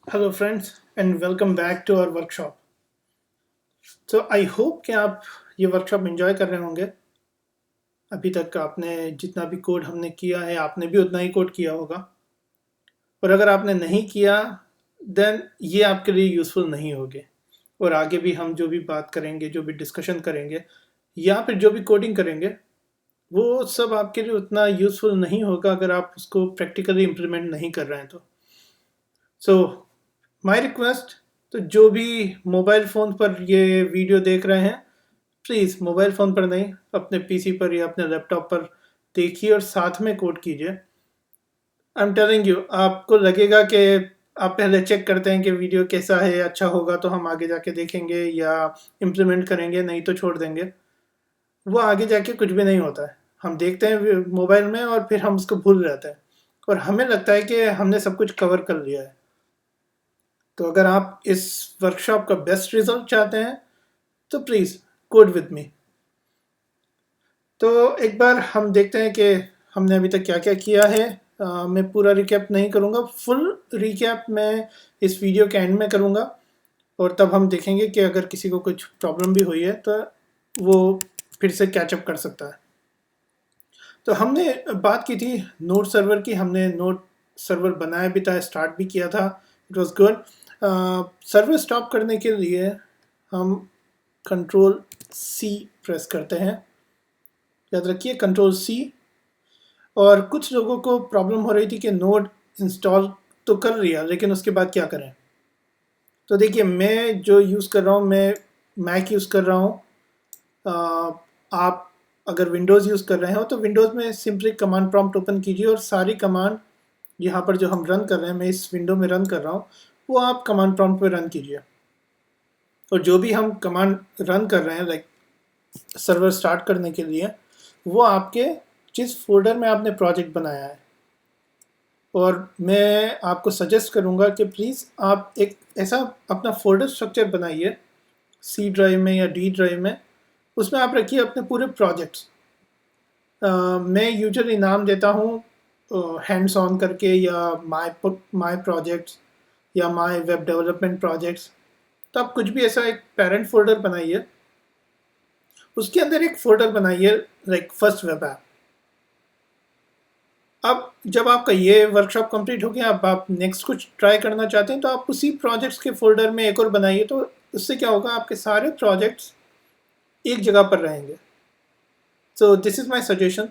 Hello friends and welcome back to our workshop. तो I hope कि आप ये वर्कशॉप एंजॉय कर रहे होंगे। अभी तक आपने जितना भी कोड हमने किया है आपने भी उतना ही कोड किया होगा, और अगर आपने नहीं किया देन ये आपके लिए यूज़फुल नहीं होगे। और आगे भी हम जो भी बात करेंगे, जो भी डिस्कशन करेंगे या फिर जो भी कोडिंग करेंगे, वो सब आपके लिए उतना यूज़फुल नहीं होगा अगर आप उसको प्रैक्टिकली इम्प्लीमेंट नहीं कर रहे हैं तो। सो माय रिक्वेस्ट, तो जो भी मोबाइल फ़ोन पर ये वीडियो देख रहे हैं, प्लीज़ मोबाइल फ़ोन पर नहीं, अपने पीसी पर या अपने लैपटॉप पर देखिए और साथ में कोड कीजिए। आई एम टेलिंग यू, आपको लगेगा कि आप पहले चेक करते हैं कि वीडियो कैसा है, अच्छा होगा तो हम आगे जाके देखेंगे या इम्प्लीमेंट करेंगे, नहीं तो छोड़ देंगे। वो आगे जाके कुछ भी नहीं होता है। हम देखते हैं मोबाइल में और फिर हम उसको भूल जाते हैं और हमें लगता है कि हमने सब कुछ कवर कर लिया है। तो अगर आप इस वर्कशॉप का बेस्ट रिजल्ट चाहते हैं तो प्लीज़ कोड विद मी। तो एक बार हम देखते हैं कि हमने अभी तक क्या क्या किया है। मैं पूरा रिकैप नहीं करूँगा, फुल रिकैप मैं इस वीडियो के एंड में करूँगा, और तब हम देखेंगे कि अगर किसी को कुछ प्रॉब्लम भी हुई है तो वो फिर से कैचअप कर सकता है। तो हमने बात की थी नोड सर्वर की, हमने नोड सर्वर बनाया भी था, स्टार्ट भी किया था, it was good. Server stop करने के लिए हम कंट्रोल सी प्रेस करते हैं, याद रखिए कंट्रोल सी। और कुछ लोगों को प्रॉब्लम हो रही थी कि नोड इंस्टॉल तो कर लिया लेकिन उसके बाद क्या करें। तो देखिए, मैं जो यूज़ कर रहा हूँ, मैं मैक यूज़ कर रहा हूँ। आप अगर विंडोज़ यूज़ कर रहे हो तो विंडोज़ में सिंपली कमांड प्रॉम्प्ट ओपन कीजिए और सारी कमांड यहाँ पर जो हम रन कर रहे हैं, मैं इस विंडो में रन कर रहा हूँ, वो आप कमांड प्रॉम्प्ट पे रन कीजिए। और जो भी हम कमांड रन कर रहे हैं, लाइक सर्वर स्टार्ट करने के लिए, वो आपके जिस फोल्डर में आपने प्रोजेक्ट बनाया है। और मैं आपको सजेस्ट करूँगा कि प्लीज़ आप एक ऐसा अपना फोल्डर स्ट्रक्चर बनाइए, सी ड्राइव में या डी ड्राइव में, उसमें आप रखिए अपने पूरे प्रोजेक्ट्स। मैं यूजुअली नाम देता हूँ हैंड्स ऑन करके, या माई प्रोजेक्ट्स, या माई वेब डेवलपमेंट प्रोजेक्ट्स। तो आप कुछ भी ऐसा एक पेरेंट फोल्डर बनाइए, उसके अंदर एक फोल्डर बनाइए लाइक फर्स्ट वेब ऐप। अब जब आपका ये वर्कशॉप कंप्लीट हो गया, अब आप नेक्स्ट कुछ ट्राई करना चाहते हैं तो आप उसी प्रोजेक्ट्स के फोल्डर में एक और बनाइए। तो उससे क्या होगा, आपके सारे प्रोजेक्ट्स एक जगह पर रहेंगे। So this is my suggestion.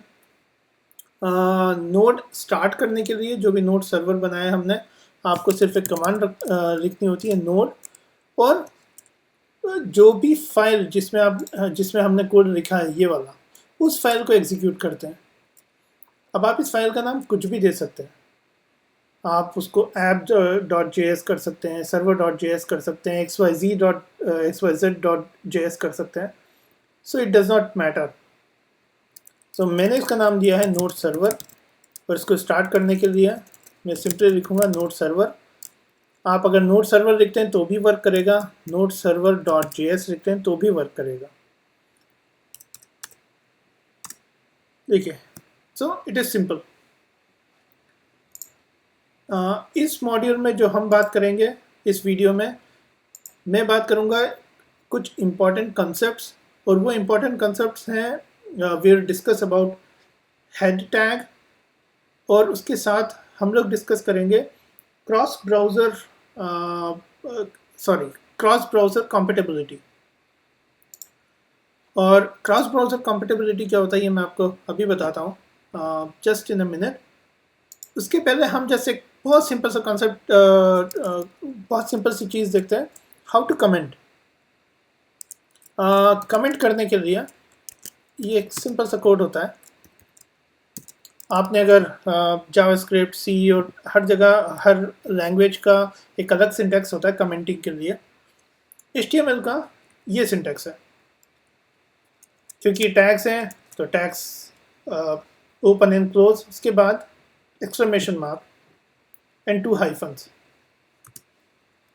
Node start करने के लिए जो भी नोड सर्वर बनाया है हमने, आपको सिर्फ एक कमांड लिखनी होती है, नोड, और जो भी फाइल जिसमें हमने कोड लिखा है ये वाला, उस फाइल को एग्जीक्यूट करते हैं। अब आप इस फाइल का नाम कुछ भी दे सकते हैं। आप उसको app.js कर सकते हैं, server.js कर सकते हैं, xyz.js कर सकते हैं। So it does not matter. So मैंने इसका नाम दिया है नोड सर्वर, और इसको स्टार्ट करने के लिए मैं सिंपली लिखूंगा नोड सर्वर। आप अगर नोड सर्वर लिखते हैं तो भी वर्क करेगा, नोड सर्वर डॉट JS लिखते हैं तो भी वर्क करेगा। देखिए, सो इट इज़ सिंपल। इस मॉड्यूल में जो हम बात करेंगे, इस वीडियो में मैं बात करूंगा कुछ इम्पॉर्टेंट कंसेप्ट्स, और वो इम्पॉर्टेंट कंसेप्ट्स हैं will discuss about head tag, और उसके साथ हम लोग डिस्कस करेंगे cross browser cross browser compatibility. और क्रॉस ब्राउज़र कॉम्पेटेबिलिटी क्या होता है ये मैं आपको अभी बताता हूँ, जस्ट इन अ मिनट। उसके पहले हम जैसे एक बहुत सिंपल सा कॉन्सेप्ट, बहुत सिंपल सी चीज़ देखते हैं, हाउ टू कमेंट। कमेंट करने के लिए ये एक सिंपल सा कोड होता है। आपने अगर जावास्क्रिप्ट, सी और हर जगह हर लैंग्वेज का एक अलग सिंटैक्स होता है कमेंटिंग के लिए। HTML का ये सिंटैक्स है, क्योंकि टैग्स हैं तो टैग्स ओपन एंड क्लोज, उसके बाद एक्सक्लेमेशन मार्क एंड 2 हाइफन्स,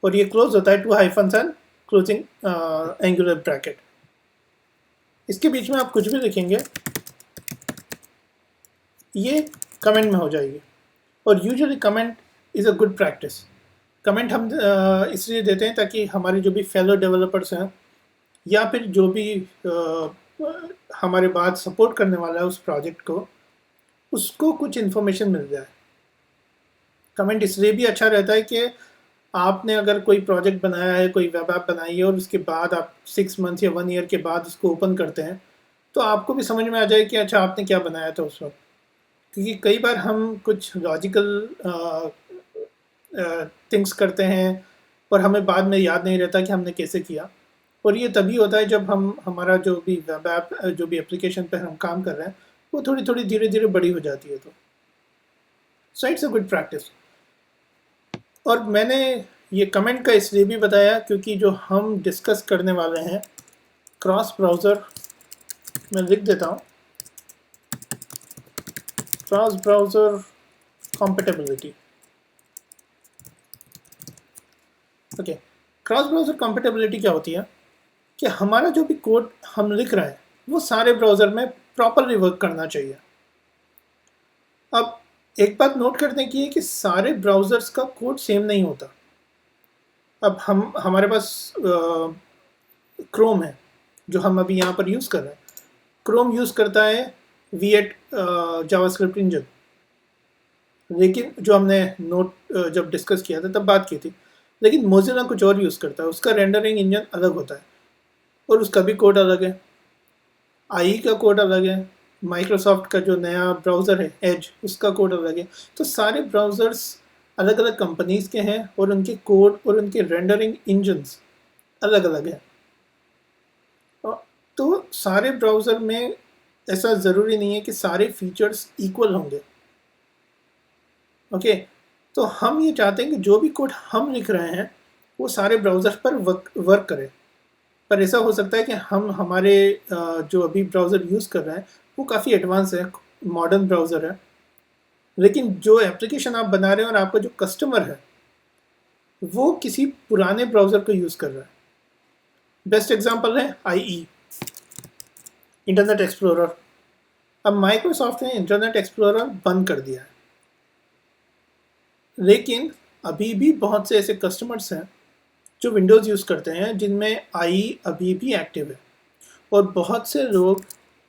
और ये क्लोज होता है 2 hyphens and closing angular bracket. इसके बीच में आप कुछ भी लिखेंगे ये कमेंट में हो जाएगी, और usually comment is a good practice. Comment हम इसलिए देते हैं ताकि हमारे जो भी फेलो डेवलपर्स हैं या फिर जो भी हमारे बाद सपोर्ट करने वाला है उस प्रोजेक्ट को, उसको कुछ इन्फॉर्मेशन मिल जाए। कमेंट इसलिए भी अच्छा रहता है कि आपने अगर कोई प्रोजेक्ट बनाया है, कोई वेब ऐप बनाई है और उसके बाद आप 6 मंथ या 1 ईयर के बाद उसको ओपन करते हैं, तो आपको भी समझ में आ जाए कि अच्छा आपने क्या बनाया था उस वक्त। क्योंकि कई बार हम कुछ लॉजिकल थिंग्स करते हैं और हमें बाद में याद नहीं रहता कि हमने कैसे किया, और ये तभी होता है जब हम हमारा जो भी वेब ऐप, जो भी एप्लीकेशन पर हम काम कर रहे हैं, वो थोड़ी थोड़ी धीरे धीरे बड़ी हो जाती है। तो so it's a good practice. और मैंने ये कमेंट का इसलिए भी बताया क्योंकि जो हम डिस्कस करने वाले हैं क्रॉस ब्राउज़र, मैं लिख देता हूँ, cross browser compatibility. Okay, cross browser compatibility क्या होती है कि हमारा जो भी कोड हम लिख रहे हैं वो सारे ब्राउज़र में प्रॉपरली वर्क करना चाहिए। अब एक बात नोट करने की है कि सारे ब्राउज़र्स का कोड सेम नहीं होता। अब हमारे पास क्रोम है जो हम अभी यहाँ पर यूज़ कर रहे हैं। क्रोम यूज़ करता है V8 जावास्क्रिप्ट इंजन, लेकिन जो हमने नोट जब डिस्कस किया था तब बात की थी। लेकिन मोज़िला कुछ और यूज़ करता है, उसका रेंडरिंग इंजन अलग होता है और उसका भी कोड अलग है। आई का कोड अलग है, माइक्रोसॉफ्ट का जो नया ब्राउज़र है एज, उसका कोड अलग है। तो सारे ब्राउज़र्स अलग अलग कंपनीज़ के हैं और उनके कोड और उनके रेंडरिंग इंजन्स अलग अलग हैं। तो सारे ब्राउज़र में ऐसा ज़रूरी नहीं है कि सारे फीचर्स इक्वल होंगे। ओके, तो हम ये चाहते हैं कि जो भी कोड हम लिख रहे हैं वो सारे ब्राउज़र पर वर्क करे। पर ऐसा हो सकता है कि हम हमारे जो अभी ब्राउज़र यूज़ कर रहे हैं वो काफ़ी एडवांस है, मॉडर्न ब्राउज़र है, लेकिन जो एप्लीकेशन आप बना रहे हैं और आपका जो कस्टमर है वो किसी पुराने ब्राउज़र को यूज़ कर रहा है। बेस्ट एग्जांपल है IE, इंटरनेट एक्सप्लोरर। अब माइक्रोसॉफ्ट ने इंटरनेट एक्सप्लोरर बंद कर दिया है, लेकिन अभी भी बहुत से ऐसे कस्टमर्स हैं जो विंडोज़ यूज़ करते हैं जिनमें IE अभी भी एक्टिव है, और बहुत से लोग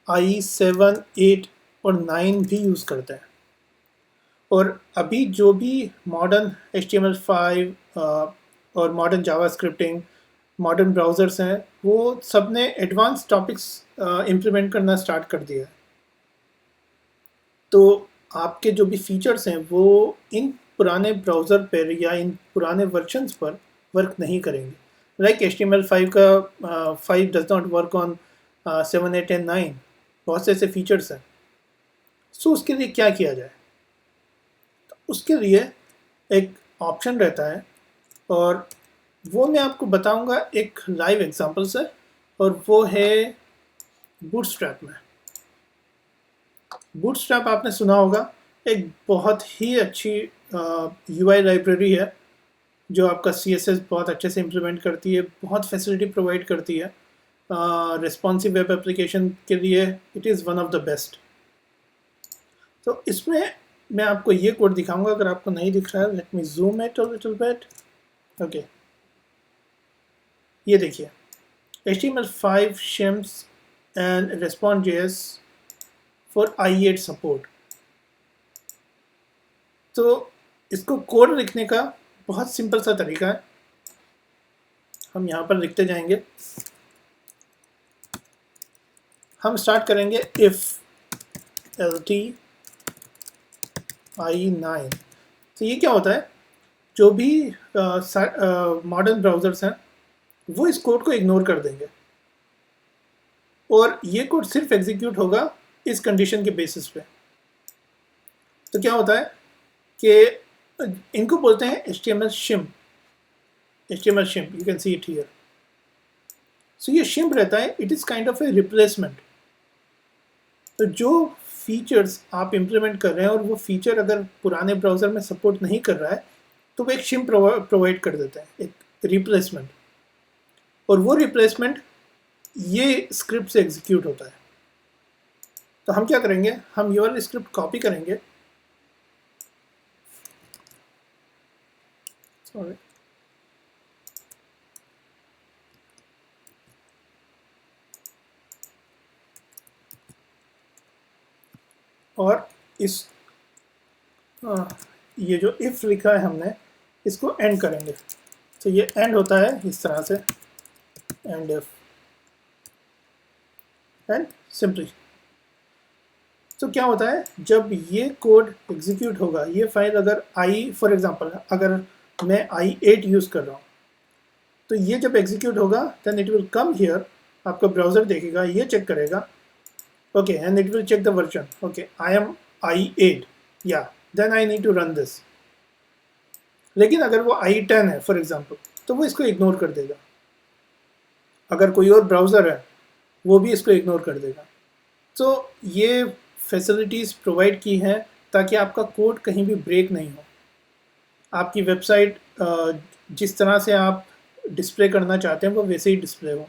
IE 7, 8 और 9 भी यूज़ करते हैं। और अभी जो भी मॉडर्न HTML5 और मॉडर्न जावास्क्रिप्टिंग, मॉडर्न ब्राउज़र्स हैं, वो सब ने एडवांस टॉपिक्स इम्प्लीमेंट करना स्टार्ट कर दिया है। तो आपके जो भी फीचर्स हैं वो इन पुराने ब्राउज़र पर या इन पुराने वर्जन्स पर वर्क नहीं करेंगे। लाइक HTML5 का 5 does not work on 7, 8 and 9, बहुत से ऐसे फीचर्स हैं। सो उसके लिए क्या किया जाए? तो उसके लिए एक ऑप्शन रहता है और वो मैं आपको बताऊंगा एक लाइव एग्जांपल से, और वो है बूटस्ट्रैप में। बूटस्ट्रैप आपने सुना होगा, एक बहुत ही अच्छी UI लाइब्रेरी है जो आपका CSS बहुत अच्छे से इम्प्लीमेंट करती है, बहुत फैसिलिटी प्रोवाइड करती है। रिस्पॉन्सिव वेब एप्लीकेशन के लिए it is one of the best. तो इसमें मैं आपको ये कोड दिखाऊंगा, अगर आपको नहीं दिख रहा है let me zoom it a little bit. Okay, ये देखिए HTML5 shims and Respond.js for IE8 support. तो इसको कोड लिखने का बहुत सिंपल सा तरीका है, हम यहाँ पर लिखते जाएंगे। हम स्टार्ट करेंगे इफ lt IE9। तो ये क्या होता है, जो भी मॉडर्न ब्राउज़र्स हैं वो इस कोड को इग्नोर कर देंगे और ये कोड सिर्फ एग्जीक्यूट होगा इस कंडीशन के बेसिस पे। तो क्या होता है कि इनको बोलते हैं HTML shim, you can see it here। सो ये shim रहता है, it is kind of A replacement. तो जो फीचर्स आप इम्प्लीमेंट कर रहे हैं और वो फीचर अगर पुराने ब्राउज़र में सपोर्ट नहीं कर रहा है तो वो एक shim प्रोवाइड कर देता है, एक रिप्लेसमेंट, और वो रिप्लेसमेंट ये स्क्रिप्ट से एग्जीक्यूट होता है। तो हम क्या करेंगे, हम ये वाली स्क्रिप्ट कॉपी करेंगे, सॉरी, और इस ये जो इफ लिखा है हमने, इसको एंड करेंगे। तो ये एंड होता है इस तरह से, एंड इफ एंड सिंपली। तो क्या होता है, जब ये कोड एग्जीक्यूट होगा, ये फाइल अगर आई फॉर एग्जांपल अगर मैं i8 यूज़ कर रहा हूँ, तो ये जब एग्जीक्यूट होगा then it will come here, आपका ब्राउज़र देखेगा, ये चेक करेगा, okay, and it will check the version, okay I am i8, या then I need to run this. लेकिन अगर वो i10 है फॉर एग्जांपल, तो वो इसको इग्नोर कर देगा। अगर कोई और ब्राउज़र है वो भी इसको इग्नोर कर देगा। तो ये फैसिलिटीज़ प्रोवाइड की हैं ताकि आपका कोड कहीं भी ब्रेक नहीं हो, आपकी वेबसाइट जिस तरह से आप डिस्प्ले करना चाहते हैं वो वैसे ही डिस्प्ले हो।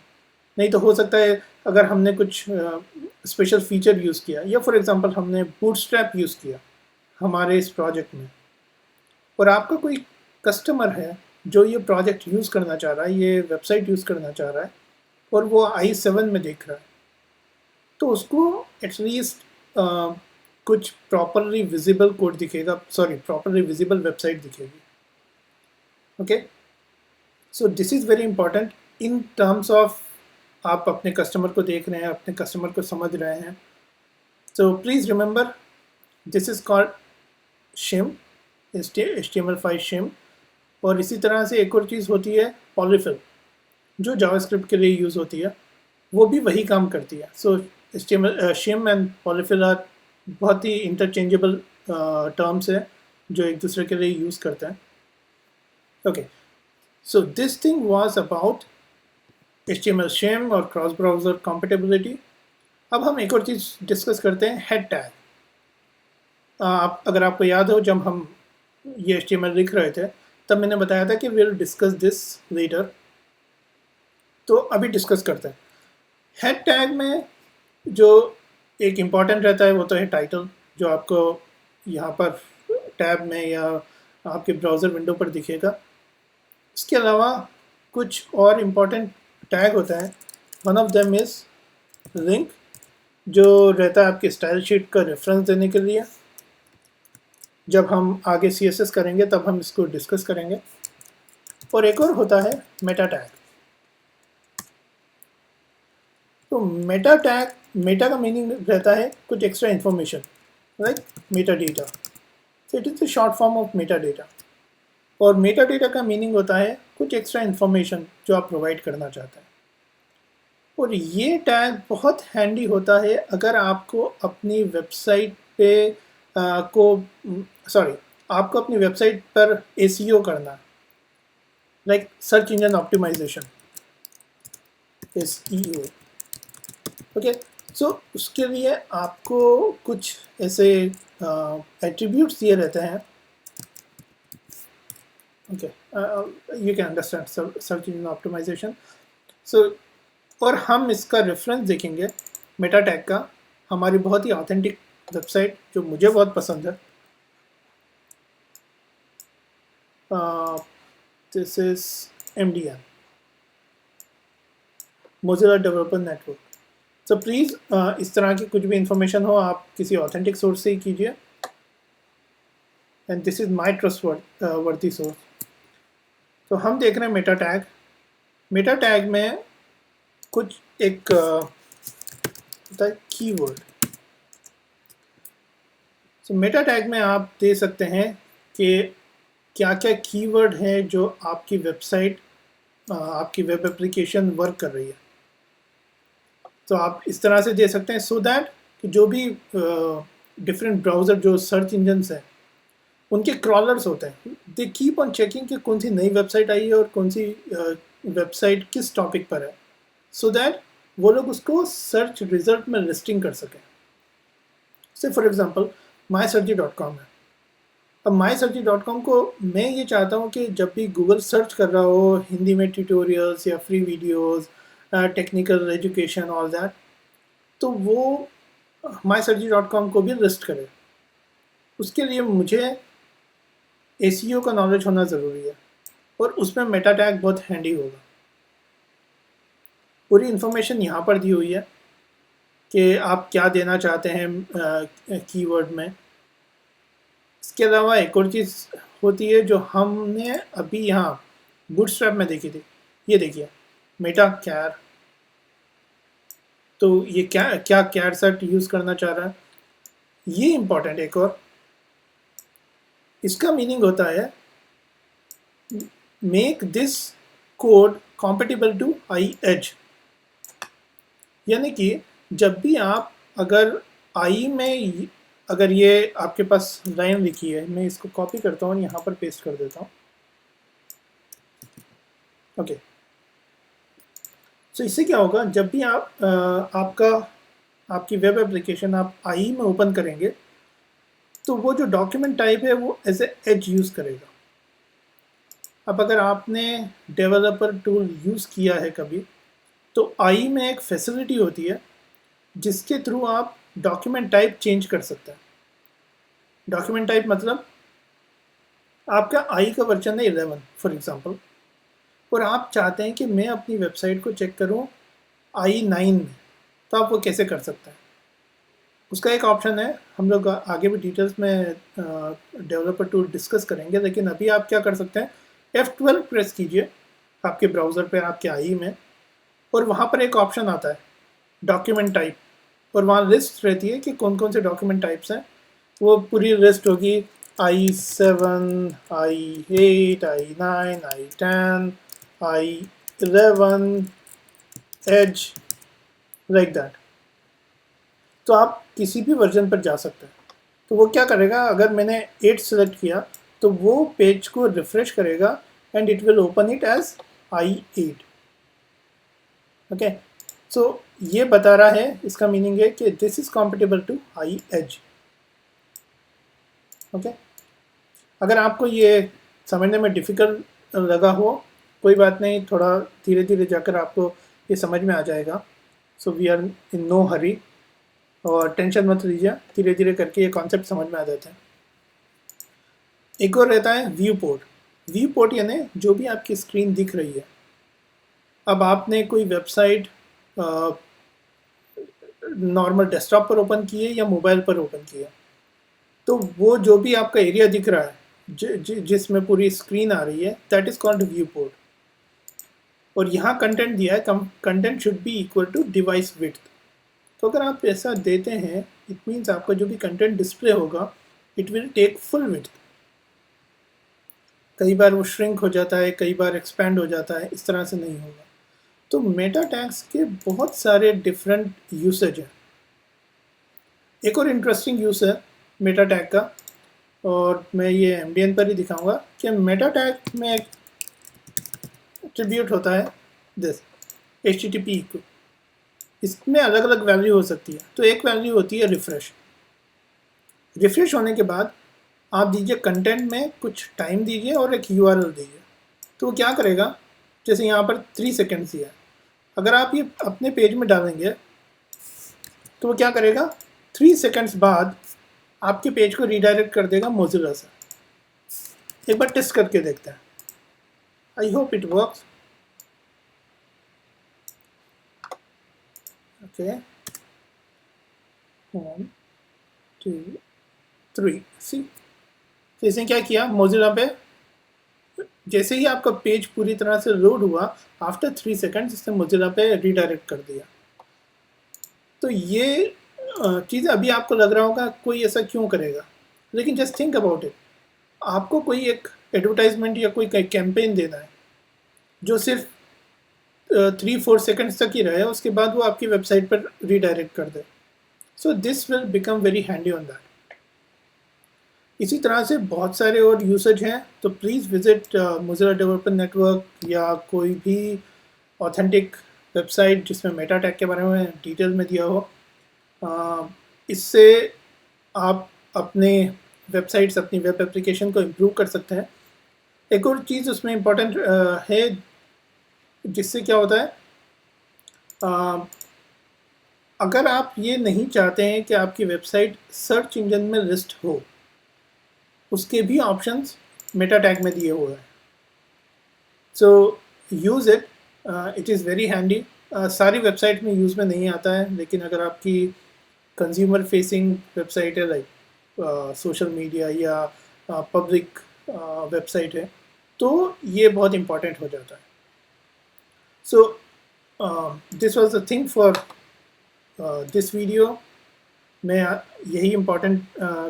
नहीं तो हो सकता है अगर हमने कुछ स्पेशल फीचर यूज़ किया, या फॉर एग्जांपल हमने बूटस्ट्रैप यूज़ किया हमारे इस प्रोजेक्ट में, और आपका कोई कस्टमर है जो ये प्रोजेक्ट यूज़ करना चाह रहा है, ये वेबसाइट यूज़ करना चाह रहा है, और वो i7 में देख रहा है, तो उसको एटलीस्ट कुछ प्रॉपरली विजिबल कोड दिखेगा, सॉरी प्रॉपरली विजिबल वेबसाइट दिखेगी। Okay, so this is very important in terms of आप अपने कस्टमर को देख रहे हैं, अपने कस्टमर को समझ रहे हैं। So please remember this is called shim, HTML5 shim. और इसी तरह से एक और चीज़ होती है पॉलीफिल, जो जावास्क्रिप्ट के लिए यूज़ होती है, वो भी वही काम करती है। सो शिम एंड पॉलीफिल आर बहुत ही इंटरचेंजेबल टर्म्स है जो एक दूसरे के लिए यूज़ करते हैं। Okay, so this thing was about HTML शिम और क्रॉस ब्राउज़र compatibility। अब हम एक और चीज़ डिस्कस करते हैं, हेड टैग। अगर आपको याद हो, जब हम ये HTML लिख रहे थे तब मैंने बताया था कि विल डिस्कस दिस लेटर, तो अभी डिस्कस करते हैं। हेड टैग में जो एक इम्पॉर्टेंट रहता है वो तो है टाइटल, जो आपको यहाँ पर टैब में या आपके ब्राउज़र विंडो पर दिखेगा। इसके अलावा कुछ और इम्पॉर्टेंट टैग होता है। One of them is link, जो रहता है आपके स्टाइल शीट का रेफरेंस देने के लिए। जब हम आगे CSS करेंगे तब हम इसको डिस्कस करेंगे। और एक और होता है मेटा टैग। तो मेटा टैग, मेटा का मीनिंग रहता है कुछ extra information, like Meta data. So it is the short form of metadata। और metadata का मीनिंग होता है कुछ एक्स्ट्रा इन्फॉर्मेशन जो आप प्रोवाइड करना चाहते हैं। और ये टैग बहुत हैंडी होता है अगर आपको अपनी वेबसाइट पे आपको अपनी वेबसाइट पर SEO करना है, like search engine optimization, SEO। Okay, so उसके लिए आपको कुछ ऐसे एट्रीब्यूट्स दिए रहते हैं। Okay, you can understand search engine optimization. So और हम इसका रेफरेंस देखेंगे मेटा टैग का, हमारी बहुत ही ऑथेंटिक वेबसाइट जो मुझे बहुत पसंद है। This is MDN, Mozilla developer network. So please इस तरह की कुछ भी इंफॉर्मेशन हो आप किसी ऑथेंटिक सोर्स से ही कीजिए, and this is my trustworthy source. तो हम देख रहे हैं मेटा टैग। मेटा टैग में कुछ एक होता है कीवर्ड। सो मेटा टैग में आप दे सकते हैं कि क्या क्या कीवर्ड है जो आपकी वेबसाइट, आपकी वेब एप्लीकेशन वर्क कर रही है। तो आप इस तरह से दे सकते हैं सो दैट कि जो भी डिफरेंट ब्राउज़र जो सर्च इंजन्स हैं उनके क्रॉलर्स होते हैं, दे कीप ऑन चेकिंग कि कौन सी नई वेबसाइट आई है और कौन सी वेबसाइट किस टॉपिक पर है, सो दैट वो लोग उसको सर्च रिजल्ट में लिस्टिंग कर सकें। से फॉर एग्जांपल mysearchy.com है। अब mysearchy.com को मैं ये चाहता हूँ कि जब भी गूगल सर्च कर रहा हो हिंदी में ट्यूटोरियल्स या free videos, technical education, all that, तो वो mysearchy.com को भी लिस्ट करे। उसके लिए मुझे SEO का नॉलेज होना ज़रूरी है। और उसमें मेटा टैग बहुत हैंडी होगा। पूरी इन्फॉर्मेशन यहाँ पर दी हुई है कि आप क्या देना चाहते हैं कीवर्ड में। इसके अलावा एक और चीज़ होती है जो हमने अभी यहाँ बूटस्ट्रैप में देखी थी। ये देखिए मेटा कैर, तो ये क्या क्या कैर सेट यूज़ करना चाह रहा है, ये इम्पॉर्टेंट। एक और इसका मीनिंग होता है make this code compatible to I edge, यानी कि जब भी आप अगर आई में अगर ये आपके पास लाइन लिखी है, मैं इसको कॉपी करता हूँ यहाँ पर पेस्ट कर देता हूँ। ओके, तो इससे क्या होगा, जब भी आप आपकी वेब एप्लीकेशन आप आई में ओपन करेंगे तो वो जो डॉक्यूमेंट टाइप है वो एज ए एज यूज़ करेगा। अब अगर आपने डेवलपर टूल यूज़ किया है कभी, तो आई में एक फैसिलिटी होती है जिसके थ्रू आप डॉक्यूमेंट टाइप चेंज कर सकते हैं। डॉक्यूमेंट टाइप मतलब आपका आई का वर्जन है 11 फॉर एग्जांपल, और आप चाहते हैं कि मैं अपनी वेबसाइट को चेक करूं i9 में, तो आप वो कैसे कर सकते हैं। उसका एक ऑप्शन है, हम लोग आगे भी डिटेल्स में डेवलपर टूल डिस्कस करेंगे, लेकिन अभी आप क्या कर सकते हैं, F12 प्रेस कीजिए आपके ब्राउज़र पे, आपके आई में, और वहाँ पर एक ऑप्शन आता है डॉक्यूमेंट टाइप, और वहाँ लिस्ट रहती है कि कौन कौन से डॉक्यूमेंट टाइप्स हैं। वो पूरी लिस्ट होगी i7, i8, i9, i10, i11, as, like that. तो आप किसी भी वर्जन पर जा सकते हैं। तो वो क्या करेगा, अगर मैंने 8 सेलेक्ट किया तो वो पेज को रिफ्रेश करेगा and it will open it as i8। Okay, so ये बता रहा है, इसका मीनिंग है कि this is compatible to I edge. Okay, अगर आपको ये समझने में डिफ़िकल्ट लगा हो, कोई बात नहीं, थोड़ा धीरे धीरे जाकर आपको ये समझ में आ जाएगा। So we are in no hurry, और टेंशन मत लीजिए, धीरे धीरे करके ये कॉन्सेप्ट समझ में आ जाते हैं। एक और रहता है व्यू पोर्ट। व्यू पोर्ट यानी जो भी आपकी स्क्रीन दिख रही है, अब आपने कोई वेबसाइट नॉर्मल डेस्कटॉप पर ओपन की है या मोबाइल पर ओपन की है, तो वो जो भी आपका एरिया दिख रहा है जिसमें पूरी स्क्रीन आ रही है, that is called viewport. और यहाँ कंटेंट दिया है, content should be equal to device width. तो अगर आप ऐसा देते हैं, इट मीन्स आपका जो भी कंटेंट डिस्प्ले होगा it will take full width. कई बार वो श्रिंक हो जाता है, कई बार एक्सपैंड हो जाता है, इस तरह से नहीं होगा। तो मेटा टैग्स के बहुत सारे डिफरेंट यूसेज हैं। एक और इंटरेस्टिंग यूज है मेटा टैग का, और मैं ये एमडीएन पर ही दिखाऊंगा कि मेटा टैग में एक एट्रीब्यूट होता है दिस HTTP को। इसमें अलग अलग वैल्यू हो सकती है। तो एक वैल्यू होती है रिफ्रेश। रिफ्रेश होने के बाद आप दीजिए कंटेंट में कुछ टाइम दीजिए और एक URL दीजिए। तो वो क्या करेगा, जैसे यहाँ पर 3 सेकेंड्स दिया है, अगर आप ये अपने पेज में डालेंगे तो वो क्या करेगा, 3 सेकेंड्स बाद आपके पेज को रीडायरेक्ट कर देगा मोजिला से। एक बार टेस्ट करके देखते हैं, I hope it works. Okay, 1 2 3, सी। तो इसने क्या किया, मोजिला पे जैसे ही आपका पेज पूरी तरह से लोड हुआ, आफ्टर 3 सेकेंड्स इसने मोजिला पे रीडायरेक्ट कर दिया। तो ये चीज़ अभी आपको लग रहा होगा कोई ऐसा क्यों करेगा, लेकिन जस्ट थिंक अबाउट इट। आपको कोई एक एडवर्टाइजमेंट या कोई कैंपेन देना है जो सिर्फ 3-4 सेकेंड्स तक ही रहे, उसके बाद वो आपकी वेबसाइट पर रीडायरेक्ट कर दे। So this will become very handy on that. इसी तरह से बहुत सारे और यूसेज हैं, तो please visit Mozilla developer network या कोई भी ऑथेंटिक वेबसाइट जिसमें मेटा टैग के बारे में डिटेल में दिया हो। इससे आप अपने वेबसाइट्स, अपनी वेब एप्लीकेशन को इम्प्रूव कर सकते हैं। एक और चीज़ उसमें इम्पोर्टेंट है, जिससे क्या होता है, अगर आप ये नहीं चाहते हैं कि आपकी वेबसाइट सर्च इंजन में लिस्ट हो, उसके भी ऑप्शंस मेटा टैग में दिए हुए हैं। So use it, it is very handy. सारी वेबसाइट में यूज़ में नहीं आता है, लेकिन अगर आपकी कंज्यूमर फेसिंग वेबसाइट है, लाइक सोशल मीडिया या पब्लिक वेबसाइट है, तो ये बहुत इम्पॉर्टेंट हो जाता है। So this was the thing for this video. मैं यही इम्पॉर्टेंट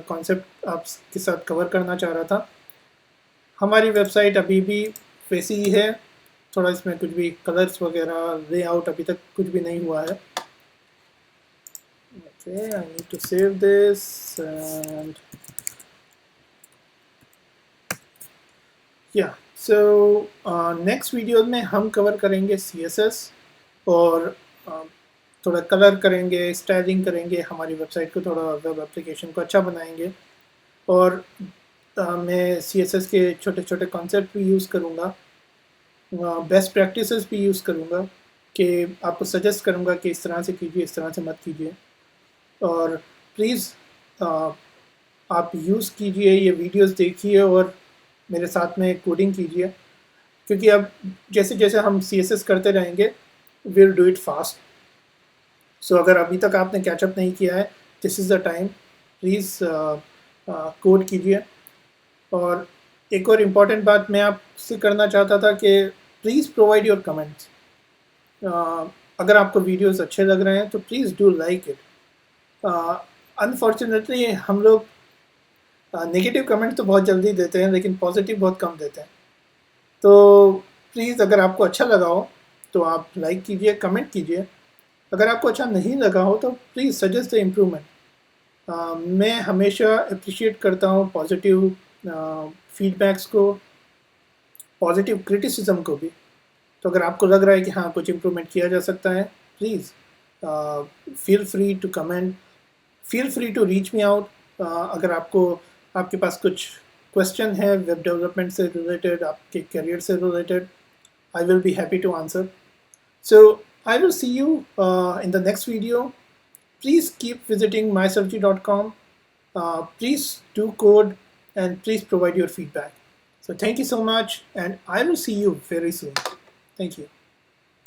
कॉन्सेप्ट आपके साथ कवर करना चाह रहा था। हमारी वेबसाइट अभी भी वैसी ही है, थोड़ा इसमें कुछ भी कलर्स वगैरह लेआउट अभी तक कुछ भी नहीं हुआ है। Okay, I need to save this and yeah, so next video में हम कवर करेंगे CSS और थोड़ा कलर करेंगे, स्टाइलिंग करेंगे, हमारी वेबसाइट को थोड़ा वेब एप्लीकेशन को अच्छा बनाएंगे। और मैं CSS के छोटे छोटे कॉन्सेप्ट भी यूज़ करूँगा, बेस्ट प्रैक्टिसेस भी यूज़ करूँगा, कि आपको सजेस्ट करूँगा कि इस तरह से कीजिए, इस तरह से मत कीजिए। और प्लीज़ आप यूज़ कीजिए, ये वीडियोस देखिए और मेरे साथ में कोडिंग कीजिए, क्योंकि अब जैसे जैसे हम CSS करते रहेंगे, विल डू इट फास्ट। सो अगर अभी तक आपने कैचअप नहीं किया है, this is the time, please code कीजिए। और एक और इम्पॉर्टेंट बात मैं आपसे करना चाहता था कि प्लीज़ प्रोवाइड योर कमेंट्स। अगर आपको वीडियोस अच्छे लग रहे हैं तो please do like it. Unfortunately हम लोग नेगेटिव कमेंट तो बहुत जल्दी देते हैं, लेकिन पॉजिटिव बहुत कम देते हैं। तो प्लीज़ अगर आपको अच्छा लगा हो तो आप लाइक कीजिए, कमेंट कीजिए। अगर आपको अच्छा नहीं लगा हो तो प्लीज़ सजेस्ट द इम्प्रूवमेंट। मैं हमेशा अप्रिशिएट करता हूँ पॉजिटिव फीडबैक्स को, पॉजिटिव क्रिटिसिज्म को भी। तो अगर आपको लग रहा है कि हाँ कुछ इम्प्रूवमेंट किया जा सकता है, please feel free to comment, feel free to reach me out. अगर आपके पास कुछ क्वेश्चन है वेब डेवलपमेंट से रिलेटेड, आपके करियर से related, I will be happy to answer. So I will see you in the next video. Please keep visiting mysurgery.com. Please do code and please provide your feedback. So thank you so much, and I will see you very soon. Thank you.